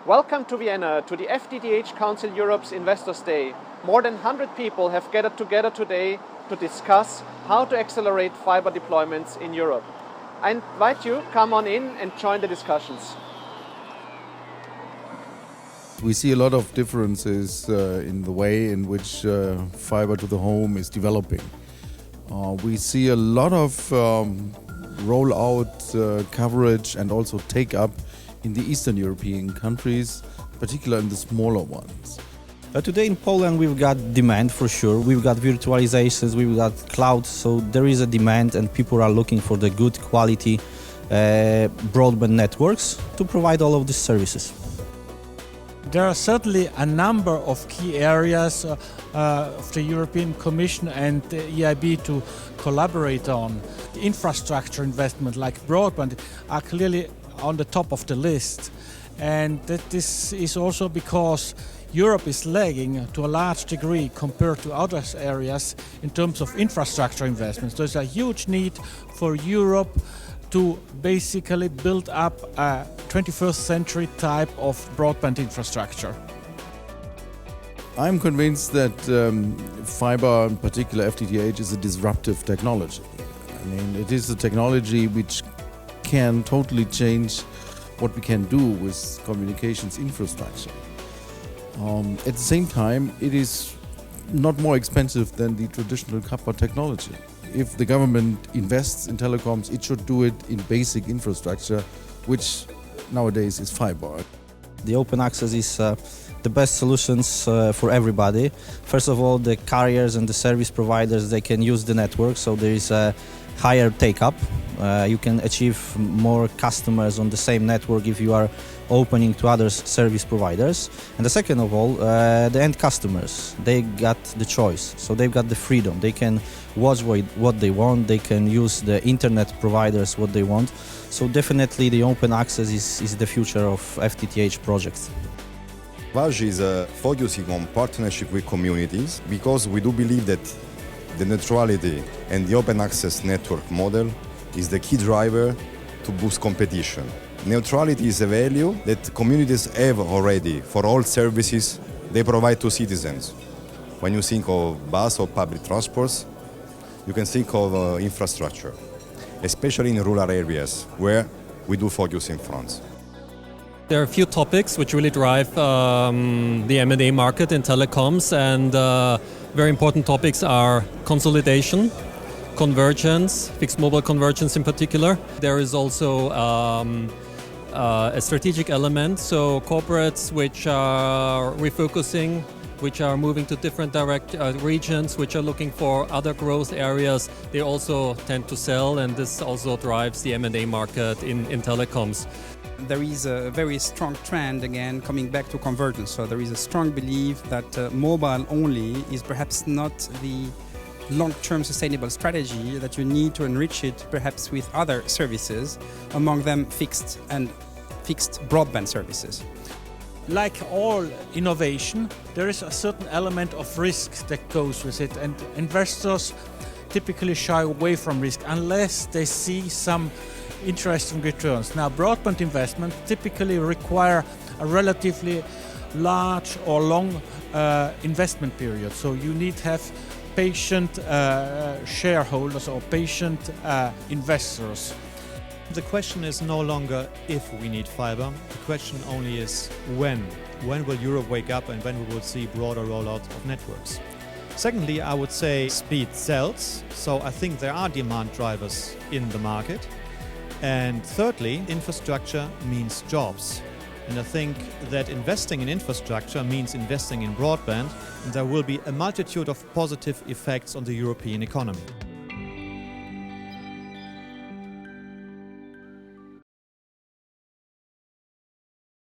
Welcome to Vienna, to the FTTH Council Europe's Investors Day. More than 100 people have gathered together today to discuss how to accelerate fiber deployments in Europe. I invite you, come on in and join the discussions. We see a lot of differences in the way in which fiber to the home is developing. We see a lot of rollout coverage and also take-up in the Eastern European countries, particularly in the smaller ones. Today in Poland we've got demand for sure. We've got virtualizations, we've got cloud, so there is a demand and people are looking for the good quality broadband networks to provide all of these services. There are certainly a number of key areas of the European Commission and the EIB to collaborate on. Infrastructure investment like broadband are clearly on the top of the list, and that this is also because Europe is lagging to a large degree compared to other areas in terms of infrastructure investments. There's a huge need for Europe to basically build up a 21st century type of broadband infrastructure. I'm convinced that fiber, in particular FTTH, is a disruptive technology. I mean, it is a technology which can totally change what we can do with communications infrastructure. At the same time, it is not more expensive than the traditional copper technology. If the government invests in telecoms, it should do it in basic infrastructure, which nowadays is fiber. The open access is the best solutions for everybody. First of all, the carriers and the service providers, they can use the network, so there is a higher take-up. You can achieve more customers on the same network if you are opening to other service providers. And the second of all, the end customers, they got the choice, so they've got the freedom. They can watch what they want, they can use the internet providers what they want. So definitely the open access is the future of FTTH projects. FTTH is focusing on partnership with communities because we do believe that the neutrality and the open access network model is the key driver to boost competition. Neutrality is a value that communities have already for all services they provide to citizens. When you think of bus or public transports, you can think of infrastructure, especially in rural areas where we do focus in France. There are a few topics which really drive the M&A market in telecoms, and very important topics are consolidation, convergence, fixed mobile convergence in particular. There is also a strategic element, so corporates which are refocusing, which are moving to different regions, which are looking for other growth areas, they also tend to sell, and this also drives the M&A market in telecoms. There is a very strong trend again coming back to convergence. So there is a strong belief that mobile only is perhaps not the long-term sustainable strategy, that you need to enrich it perhaps with other services, among them fixed broadband services. Like all innovation, there is a certain element of risk that goes with it, and investors typically shy away from risk unless they see some interesting returns. Now, broadband investments typically require a relatively large or long investment period, so you need to have patient shareholders or patient investors. The question is no longer if we need fiber, the question only is when. When will Europe wake up and when we will see broader rollout of networks? Secondly, I would say speed sells, so I think there are demand drivers in the market. And thirdly, infrastructure means jobs. And I think that investing in infrastructure means investing in broadband, and there will be a multitude of positive effects on the European economy.